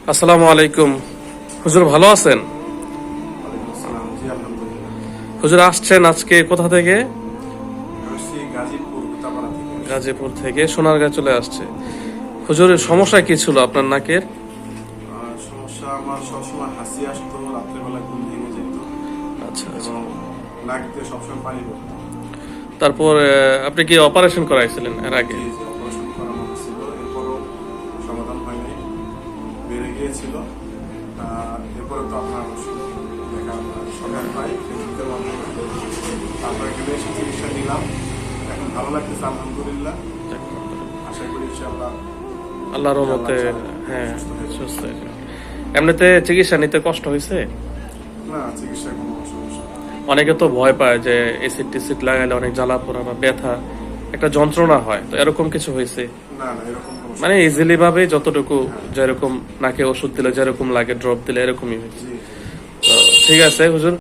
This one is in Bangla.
আসসালামু আলাইকুম। হুজুর ভালো আছেন? হুজুর আসছেন আজকে কোথা থেকে? গাজীপুর থেকে সোনারগাঁ চলে আসছে। হুজুরের সমস্যা কি ছিল আপনার নাকের? সমস্যা আমার সবসময় হাসি আসতো, রাত্রেবেলা ঘুম ভেঙে যেত। আচ্ছা আচ্ছা। এবং নাক দিয়ে সবসময় পানি পড়তো। তারপর আপনি কি অপারেশন করাইছিলেন এর আগে? যে অপারেশন করানো হয়েছিল, এরপরও সমাধান হয়নি, বেড়ে গিয়েছিল। এরপরে তো আপনার দেখা সকাল পাই ফেসবুকের মাধ্যমে, তারপর এখানে এসে চিকিৎসা নিলাম। এখন ভালো লাগতেছে আলহামদুলিল্লাহ। আশা করি ইনশাআল্লাহ আল্লাহর রহমতে হ্যাঁ সুস্থ হয়েছে। এমনিতে চিকিৎসা নিতে কষ্ট হয়েছে? না, চিকিৎসার কোনো সমস্যা নেই। অনেকে তো ভয় পায় যে এসিড টেসিড লাগাইলে অনেক জ্বালা পোড়া বা ব্যথা একটা যন্ত্রণা হয়, তো এরকম কিছু হয়েছে? না না, এরকম কোনো মানে ইজিলি ভাবে যতটুকু যেরকম নাকে ওষুধ দিলে যেরকম লাগে ড্রপ দিলে এরকমই হয়েছে। জি। তো ঠিক আছে হুজুর।